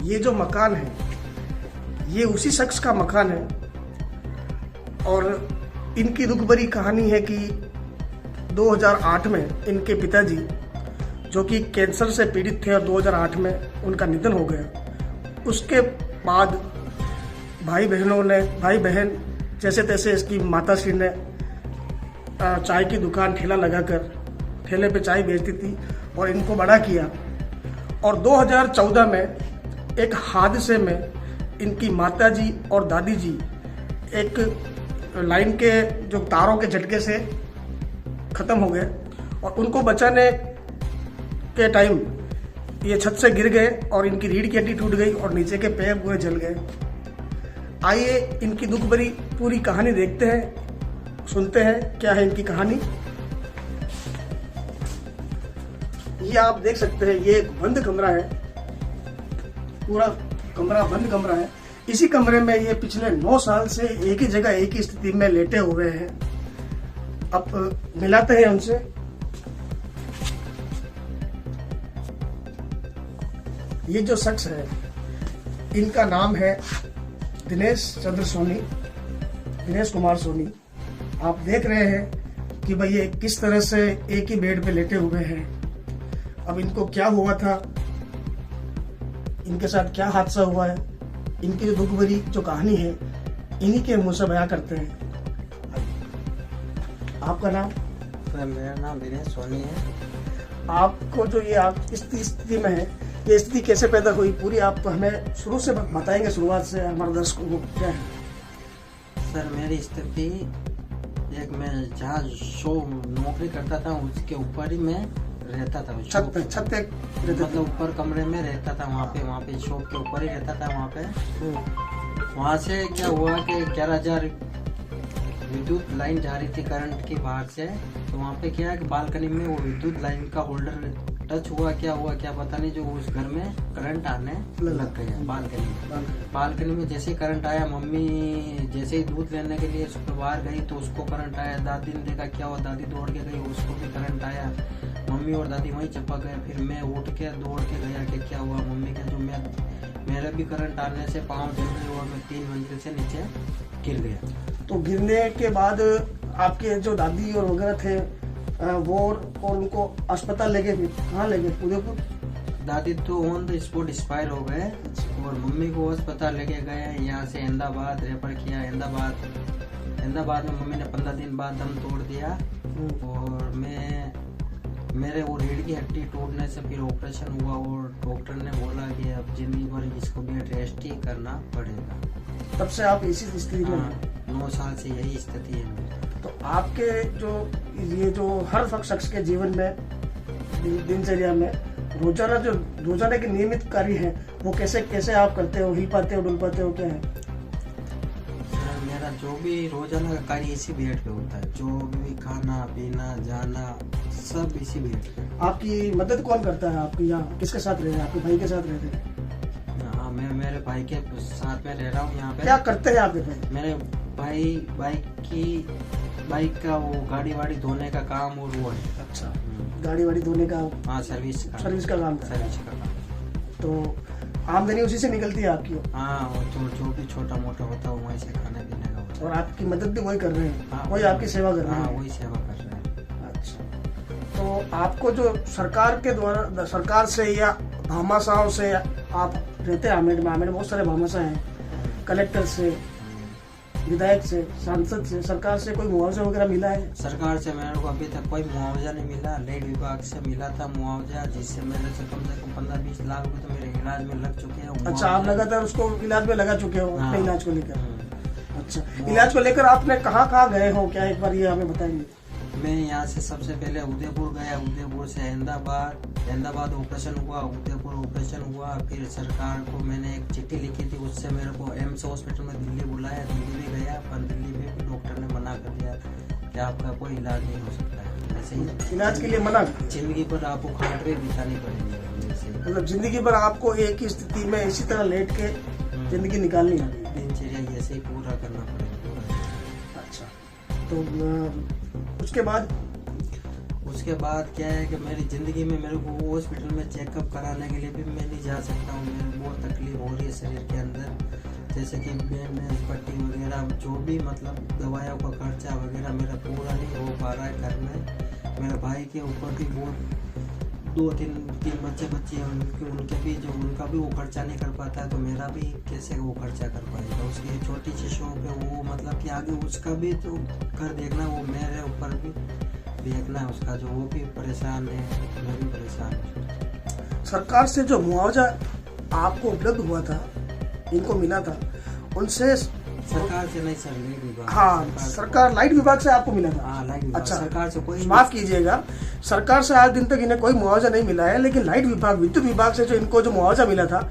ये जो मकान है ये उसी शख्स का मकान है और इनकी दुख भरी कहानी है कि 2008 में इनके पिताजी जो कि कैंसर से पीड़ित थे और 2008 में उनका निधन हो गया। उसके बाद भाई बहन जैसे तैसे इसकी माताश्री ने चाय की दुकान ठेला लगाकर ठेले पे चाय बेचती थी और इनको बड़ा किया। और 2014 में एक हादसे में इनकी माताजी और दादी जी एक लाइन के जो तारों के झटके से ख़त्म हो गए और उनको बचाने के टाइम ये छत से गिर गए और इनकी रीढ़ की हड्डी टूट गई और नीचे के पैर पूरे जल गए। आइए इनकी दुख भरी पूरी कहानी देखते हैं, सुनते हैं क्या है इनकी कहानी। ये आप देख सकते हैं, ये एक बंद कमरा है, पूरा कमरा बंद कमरा है। इसी कमरे में ये पिछले 9 साल से एक ही जगह एक ही स्थिति में लेटे हुए हैं। अब मिलाते हैं उनसे। ये जो शख्स है इनका नाम है दिनेश कुमार सोनी। आप देख रहे हैं कि भाई ये किस तरह से एक ही बेड पे लेटे हुए हैं। अब इनको क्या हुआ था, इनके साथ क्या हादसा हुआ है, इनकी जो दुख भरी जो कहानी है इन्हीं के मुंह से बयां करते हैं। आपका नाम? मेरा नाम दिनेश सोनी है। आपको जो ये आप इस स्थिति में है, ये स्थिति कैसे पैदा हुई पूरी आप हमें शुरू से बताएंगे, शुरुआत से हमारे दर्शकों को क्या है? सर मेरी स्थिति एक मैं जहाँ नौकरी करता था उसके ऊपर ही मैं रहता था। छत पे मतलब ऊपर कमरे में रहता था, वहाँ पे शॉप के ऊपर ही रहता था। वहाँ पे वहाँ से क्या हुआ कि 11,000 विद्युत लाइन जा रही थी करंट की बाहर से। तो वहाँ पे क्या है कि बालकनी में वो विद्युत लाइन का होल्डर टच हुआ क्या पता नहीं, जो उस घर में करंट आने लग गया। बालकनी में जैसे करंट आया, मम्मी जैसे ही दूध लेने के लिए बाहर गई तो उसको करंट आया। दादी ने देखा क्या हुआ, दादी दौड़ के गई, उसको भी करंट आया। मम्मी और दादी वहीं चिपक गए। फिर मैं उठ के दौड़ के गया कि क्या हुआ मम्मी का, जो मेरे भी करंट आने से पाँव जल गए और मैं 3 मंजिल से नीचे गिर गया। तो गिरने के बाद आपके जो दादी और वगैरह थे वो और उनको अस्पताल ले गए, कहाँ ले गए? उदयपुर? दादी तो ऑन द स्पॉट एक्सपायर हो गए और मम्मी को अस्पताल लेके गए। यहाँ से अहमदाबाद रेफर किया। अहमदाबाद में मम्मी ने 15 दिन बाद दम तोड़ दिया और मेरे वो रीढ़ की हड्डी टूटने से फिर ऑपरेशन हुआ और डॉक्टर ने बोला कि अब जिंदगी भर इसको बेड रेस्ट ही करना पड़ेगा। तब से आप इसी स्थिति में? 9 साल से यही स्थिति है। तो आपके ये जो हर शख्स के जीवन में दिनचर्या में रोजाना के नियमित कार्य है वो कैसे आप करते हो, हिल पाते हो, डुल पाते हो, क्या है? मेरा जो भी रोजाना का कार्य इसी बेड पे होता है। जो भी खाना पीना जाना सब इसी बेड पे। आपकी मदद कौन करता है? आपकी यहाँ किसके साथ रह रहे हैं? आपके भाई के साथ रहते हैं? हाँ, मैं मेरे भाई के साथ में रह रहा हूँ यहाँ पे। क्या करते हैं आपके भाई? मेरे भाई बाइक का वो गाड़ी वाड़ी धोने का काम और वो है। अच्छा, गाड़ी वाड़ी धोने का? हाँ, सर्विस का काम। तो आमदनी उसी से निकलती है आपकी? हाँ, जो भी छोटा मोटा होता है वहीं से खाने पीने का होता है। और आपकी मदद भी वही कर रहे हैं? हाँ, वही आपकी सेवा कर रहे हैं? हाँ, वही सेवा कर रहे हैं। अच्छा, तो आपको जो सरकार के द्वारा, सरकार से या भामाशाहों से आप रहते हैं आमेर में बहुत सारे भामाशाह हैं, कलेक्टर से, विधायक से, सांसद से, सरकार से कोई मुआवजा वगैरह मिला है? सरकार से मेरे को अभी तक कोई मुआवजा नहीं मिला। लेड विभाग से मिला था मुआवजा, जिससे मेरे से कम 15-20 लाख रुपए तो मेरे इलाज में लग चुके हैं। अच्छा, आप लगातार उसको इलाज में लगा चुके हो? अपने इलाज को लेकर? अच्छा, इलाज को लेकर आपने कहाँ गए हो, क्या एक बार ये हमें बताएंगे? मैं यहाँ से सबसे पहले उदयपुर गया, उदयपुर से अहमदाबाद ऑपरेशन हुआ, उदयपुर ऑपरेशन हुआ। फिर सरकार को मैंने एक चिट्ठी लिखी थी, उससे मेरे को एम्स हॉस्पिटल में दिल्ली बुलाया। दिल्ली भी गया पर दिल्ली में भी डॉक्टर ने मना कर दिया कि आपका कोई इलाज नहीं हो सकता है। ऐसे ही इलाज के लिए मना? जिंदगी भर आपको खाट पे बितानी पड़ेगी। मतलब जिंदगी भर आपको एक ही स्थिति में इसी तरह लेट के जिंदगी निकालनी है? दिनचर्या ऐसे ही पूरा करना पड़ेगा। अच्छा, तो उसके बाद उसके बाद क्या है कि मेरी ज़िंदगी में मेरे को हॉस्पिटल में चेकअप कराने के लिए भी मैं नहीं जा सकता हूँ। मेरे बहुत तकलीफ हो रही है शरीर के अंदर, जैसे कि बैंडेज पट्टी वगैरह, जो भी मतलब दवाइयों का खर्चा वगैरह मेरा पूरा नहीं हो पा रहा है घर में। मेरे भाई के ऊपर भी बहुत 2-3 बच्चे हैं, उनके भी जो उनका भी वो खर्चा नहीं कर पाता, तो मेरा भी कैसे वो खर्चा कर पाएगा। उसकी छोटी सी शॉप है, वो मतलब कि आगे उसका भी तो घर देखना, वो मेरे ऊपर भी देखना है उसका, जो वो भी परेशान है, मैं भी परेशान हूँ। सरकार से जो मुआवजा आपको उपलब्ध हुआ था, इनको मिला था, उनसे सरकार से नहीं सर, लाइट विभाग। हाँ, सरकार लाइट विभाग से आपको मिला था। हाँ, लाइट विभाग। अच्छा, सरकार से कोई माफ कीजिएगा, सरकार से आज दिन तक इन्हें कोई मुआवजा नहीं मिला है, लेकिन लाइट विभाग, विद्युत विभाग से जो इनको जो मुआवजा मिला था,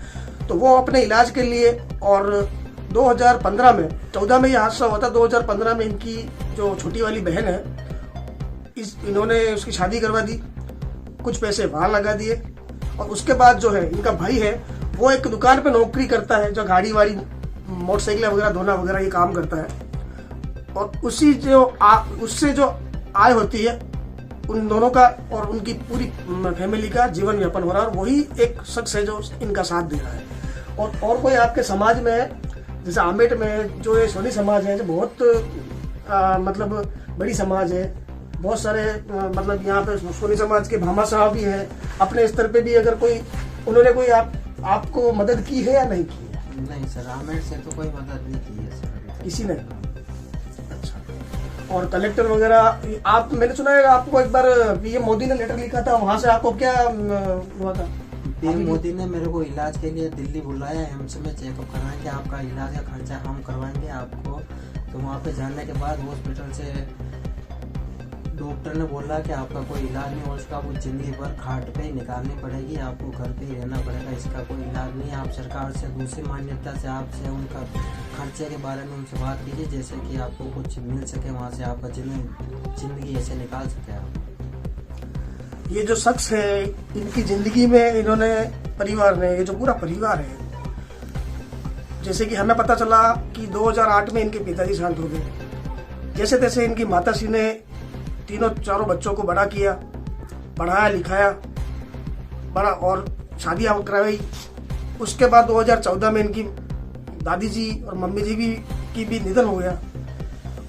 तो वो अपने इलाज के लिए, और 2015 में 14 में यह हादसा हुआ था, 2015 में इनकी जो छोटी वाली बहन है, इन्होंने उसकी शादी करवा दी, कुछ पैसे वहां लगा दिए, और उसके बाद जो है इनका भाई है, वो एक दुकान पे नौकरी करता है, जो गाड़ी वाड़ी मोटरसाइकिल वगैरह धोना वगैरह ये काम करता है, और उससे जो आय होती है उन दोनों का और उनकी पूरी फैमिली का जीवन यापन हो रहा है, और वही एक शख्स है जो इनका साथ दे रहा है। और कोई आपके समाज में है, जैसे आमेट में जो ये सोनी समाज है, जो बहुत मतलब बड़ी समाज है, बहुत सारे मतलब यहाँ पे सोनी समाज के भामा साहब भी है, अपने स्तर पे भी अगर कोई उन्होंने कोई आपको मदद की है या नहीं की है? नहीं सर, आमेर से तो कोई मदद नहीं की है सर, किसी ने। अच्छा, और कलेक्टर वगैरह आप, मैंने सुना है आपको एक बार पीएम मोदी ने लेटर लिखा था, वहां से आपको क्या हुआ था? पीएम मोदी ने मेरे को इलाज के लिए दिल्ली बुलाया, एम्स में चेकअप कराएंगे, आपका इलाज का खर्चा हम करवाएंगे आपको। तो वहाँ पे जाने के बाद हॉस्पिटल से डॉक्टर ने बोला कि आपका कोई इलाज नहीं, और उसका वो जिंदगी भर खाट पे ही निकालनी पड़ेगी, आपको घर पे ही रहना पड़ेगा, इसका कोई इलाज नहीं है। आप सरकार से दूसरी मान्यता से आपसे उनका खर्चे के बारे में उनसे बात कीजिए, जैसे कि आपको कुछ मिल सके, वहाँ से आपका जिंदगी ऐसे निकाल सके आप। ये जो शख्स है, इनकी जिंदगी में इन्होंने परिवार ने, ये जो पूरा परिवार है, जैसे कि हमें पता चला कि 2008 में इनके पिताजी शांत हो गए, जैसे तैसे इनकी माताश्री ने चारों बच्चों को बड़ा किया, पढ़ाया लिखाया बड़ा, और शादियां करवाई। उसके बाद 2014 में इनकी दादी जी और मम्मी जी की भी निधन हो गया,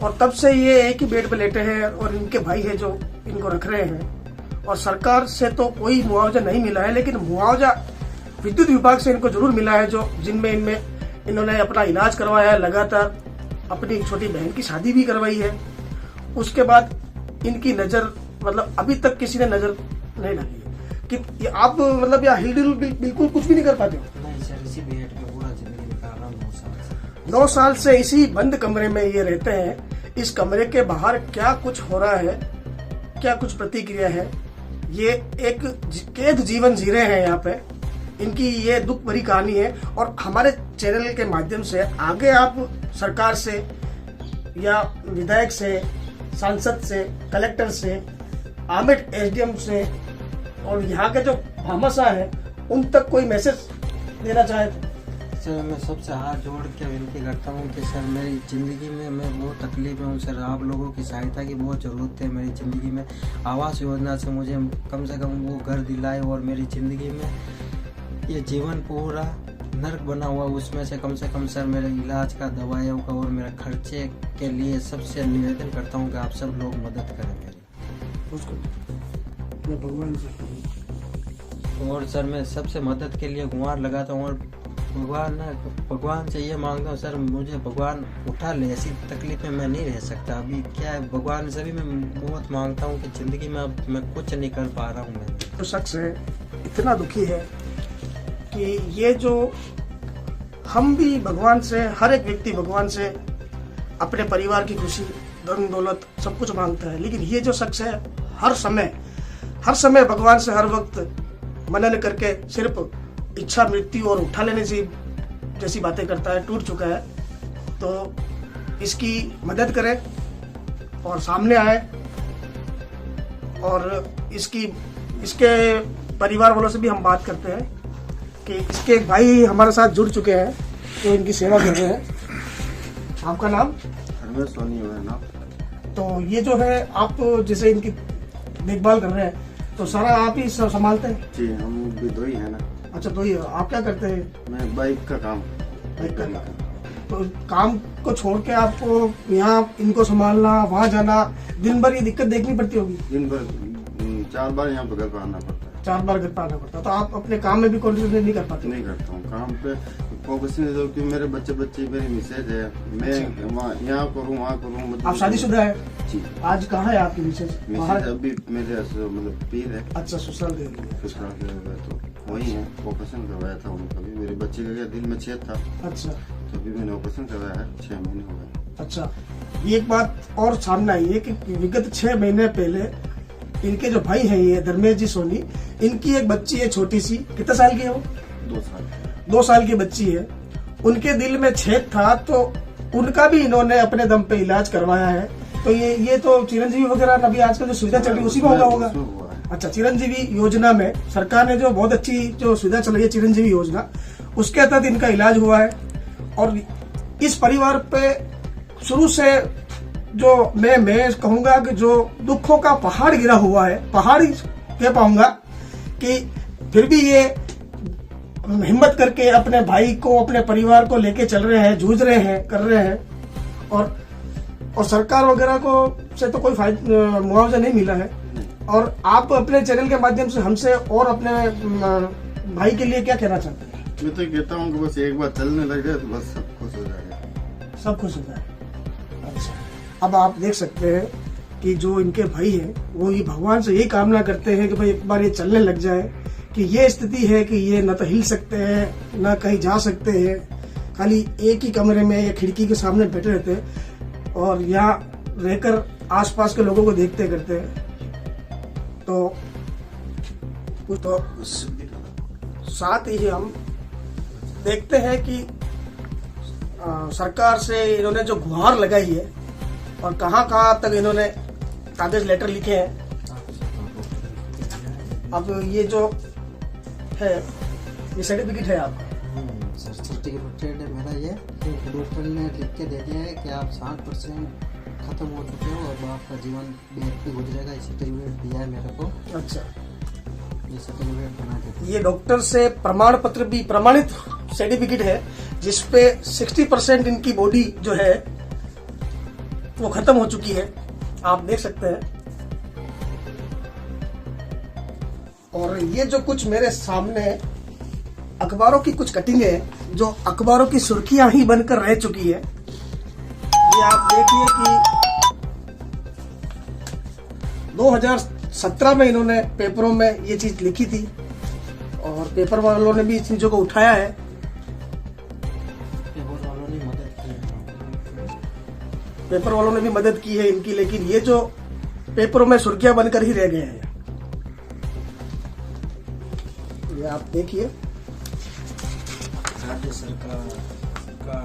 और तब से ये एक ही बेड पे लेटे हैं, और इनके भाई है जो इनको रख रहे हैं। और सरकार से तो कोई मुआवजा नहीं मिला है, लेकिन मुआवजा विद्युत विभाग से इनको जरूर मिला है, जो जिनमें इन्होंने अपना इलाज करवाया है, लगातार अपनी छोटी बहन की शादी भी करवाई है। उसके बाद इनकी नजर, मतलब अभी तक किसी ने नजर नहीं डाली है कि आप मतलब या हिलडुल बिल्कुल कुछ भी नहीं कर पाते हो। नहीं सर, इसी बेड पे पूरा जिंदगी निकाल रहा हूँ 9 साल से। 9 साल से इसी बंद कमरे में ये रहते हैं। इस कमरे के बाहर क्या कुछ हो रहा है, क्या कुछ प्रतिक्रिया है, ये एक कैद जीवन जी रहे हैं यहाँ पे। इनकी ये दुख भरी कहानी है, और हमारे चैनल के माध्यम से आगे आप सरकार से या विधायक से, सांसद से, कलेक्टर से, आमेट एसडीएम से, और यहाँ के जो भामाशाह है, उन तक कोई मैसेज देना चाहे? सर, मैं सबसे हाथ जोड़ के विनती करता हूँ कि सर मेरी ज़िंदगी में मैं बहुत तकलीफ में हूँ सर, आप लोगों की सहायता की बहुत ज़रूरत है मेरी ज़िंदगी में। आवास योजना से मुझे कम से कम वो घर दिलाए, और मेरी ज़िंदगी में ये जीवन पूरा नर्क बना हुआ, उसमें से कम सर मेरे इलाज का, दवाइयों का और मेरे खर्चे के लिए सबसे निवेदन करता हूँ कि आप सब लोग मदद करें मेरी। उसको मैं भगवान से, और सर मैं सबसे मदद के लिए गुहार लगाता हूँ, और भगवान से ये मांगता हूँ सर, मुझे भगवान उठा ले, ऐसी तकलीफ में मैं नहीं रह सकता। अभी क्या है, भगवान से भी मैं बहुत मांगता हूँ कि ज़िंदगी में अब मैं कुछ नहीं कर पा रहा हूँ। मैं जो शख्स है इतना दुखी है कि ये जो, हम भी भगवान से, हर एक व्यक्ति भगवान से अपने परिवार की खुशी, धन दौलत सब कुछ मांगता है, लेकिन ये जो शख्स है हर समय भगवान से हर वक्त मनन करके सिर्फ इच्छा, मृत्यु और उठा लेने से जैसी बातें करता है, टूट चुका है। तो इसकी मदद करें और सामने आए, और इसके परिवार वालों से भी हम बात करते हैं कि इसके भाई हमारे साथ जुड़ चुके हैं, तो इनकी सेवा कर रहे हैं। आपका नाम? हरमेश सोनी है नाम। तो ये जो है, आप जैसे इनकी देखभाल कर रहे हैं, तो सारा आप ही सब संभालते हैं? जी, हम भी दो ही है ना। अच्छा, तो ये आप क्या करते हैं? मैं बाइक का काम। बाइक का काम। तो काम को छोड़ के आपको यहाँ इनको संभालना, वहाँ जाना, दिन भर ये दिक्कत देखनी पड़ती होगी? दिन भर 4 बार यहाँ पर घर पर आना पड़ता है। 4 बार घर पर आना पड़ता है। तो आप अपने काम में भी कॉन्सेंट्रेट नहीं कर पाते? नहीं करता हूँ काम पे फोकस नहीं देता, क्योंकि मेरे बच्चे मेरी मिसेज है, मैं वहाँ यहाँ करूँ वहाँ करूँ। मतलब आप शादीशुदा है? जी। आज कहाँ है आपकी मिसेज? मिसेज अभी मेरे मतलब पीर है। अच्छा, ससुराल गई है। ससुराल गए हुए, तो वही है। ऑपरेशन करवाया था उनका भी। मेरे बच्चे का दिल में छेद था। अच्छा। तो अभी मैंने ऑपरेशन करवाया है, 6 महीने हो गए। अच्छा, ये एक बात और सामने आई है कि विगत 6 महीने पहले इनके जो भाई हैं, ये धर्मेश जी सोनी, इनकी एक बच्ची है छोटी सी। कितने साल की है वो? 2 साल। 2 साल की बच्ची है। उनके दिल में छेद था, तो उनका भी इन्होंने अपने दम पे इलाज करवाया है। तो ये तो चिरंजीवी वगैरह अभी आजकल जो सुविधा चल रही है उसी में होगा। अच्छा, चिरंजीवी योजना में सरकार ने जो बहुत अच्छी जो सुविधा चल रही है चिरंजीवी योजना, उसके तहत इनका इलाज हुआ है। और इस परिवार पे शुरू से जो मैं कहूंगा कि जो दुखों का पहाड़ गिरा हुआ है, पहाड़ ही कह पाऊंगा, कि फिर भी ये हिम्मत करके अपने भाई को, अपने परिवार को लेके चल रहे हैं, जूझ रहे हैं, कर रहे हैं। और सरकार वगैरह को से तो कोई मुआवजा नहीं मिला है। और आप अपने चैनल के माध्यम से हमसे और अपने भाई के लिए क्या कहना चाहते हैं? मैं तो कहता हूँ कि बस एक बार चलने लग जाए तो बस सब खुश हो जाएगा। सब खुश हो जाए। अच्छा, अब आप देख सकते हैं कि जो इनके भाई हैं वो ये भगवान से यही कामना करते हैं कि भाई एक बार ये चलने लग जाए, कि ये स्थिति है कि ये न तो हिल सकते हैं, न कहीं जा सकते हैं, खाली एक ही कमरे में या खिड़की के सामने बैठे रहते हैं और यहाँ रहकर आसपास के लोगों को देखते करते हैं। तो साथ ही हम देखते हैं कि सरकार से इन्होंने जो गुहार लगाई है और कहाँ तक इन्होंने कागज लेटर लिखे हैं। अब ये जो है, ये सर्टिफिकेट है आपका? सर्टिफिकेट है मेरा। ये डॉक्टर ने लिख के दे दिया है कि आप 60% खत्म हो चुके हो और आपका जीवन बेहद पे गुजरेगा। ये सर्टिफिकेट दिया है मेरे को। अच्छा, ये सर्टिफिकेट बना के ये डॉक्टर से प्रमाण पत्र भी, प्रमाणित सर्टिफिकेट है, जिसपे 60% इनकी बॉडी जो है वो खत्म हो चुकी है, आप देख सकते हैं। और ये जो कुछ मेरे सामने अखबारों की कुछ कटिंग है, जो अखबारों की सुर्खियां ही बनकर रह चुकी है। ये आप देखिए कि 2017 में इन्होंने पेपरों में ये चीज लिखी थी और पेपर वालों ने भी इस चीजों को उठाया है। पेपर वालों ने भी मदद की है इनकी, लेकिन ये जो पेपरों में सुर्खियां बनकर ही रह गए हैं। ये आप देखिए, राज्य सरकार का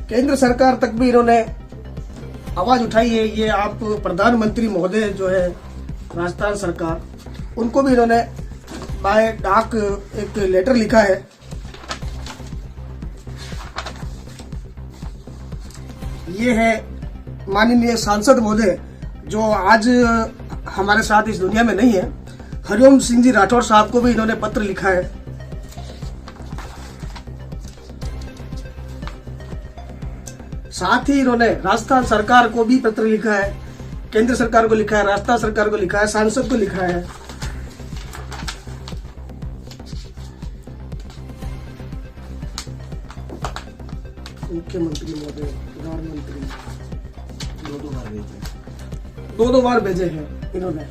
केंद्र सरकार तक भी इन्होंने आवाज उठाई है। ये आप प्रधानमंत्री महोदय जो है राजस्थान सरकार, उनको भी इन्होंने बाय डाक एक लेटर लिखा है। ये है माननीय सांसद महोदय जो आज हमारे साथ इस दुनिया में नहीं है, हरिओम सिंह जी राठौर साहब को भी इन्होंने पत्र लिखा है। साथ ही इन्होंने राजस्थान सरकार को भी पत्र लिखा है, केंद्र सरकार को लिखा है, राजस्थान सरकार को लिखा है, सांसद को लिखा है। मुख्यमंत्री महोदय, प्रधानमंत्री, दो बार भेजे हैं इन्होंने।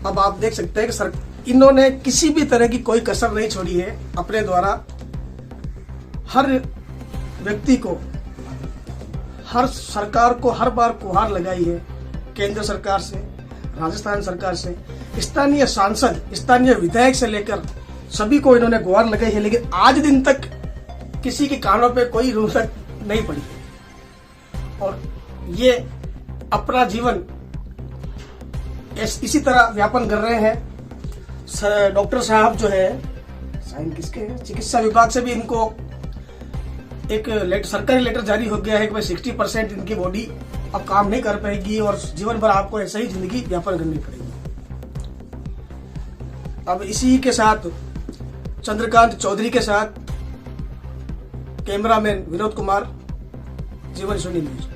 अब आप देख सकते हैं कि इन्होंने किसी भी तरह की कोई कसर नहीं छोड़ी है अपने द्वारा। हर व्यक्ति को, हर सरकार को हर बार गुहार लगाई है, केंद्र सरकार से, राजस्थान सरकार से, स्थानीय सांसद, स्थानीय विधायक से लेकर सभी को इन्होंने गुहार लगाई है, लेकिन आज दिन तक किसी के कानों पे कोई रुसक नहीं पड़ी। और ये अपना जीवन इसी तरह व्यापन कर रहे हैं। डॉक्टर साहब जो है, साइन किसके हैं, चिकित्सा विभाग से भी इनको एक सरकारी लेटर जारी हो गया है कि भाई 60% इनकी बॉडी अब काम नहीं कर पाएगी और जीवन भर आपको ऐसे ही जिंदगी यापन करनी पड़ेगी। अब इसी के साथ चंद्रकांत चौधरी के साथ कैमरामैन विनोद कुमार, जीवन सुनी न्यूज।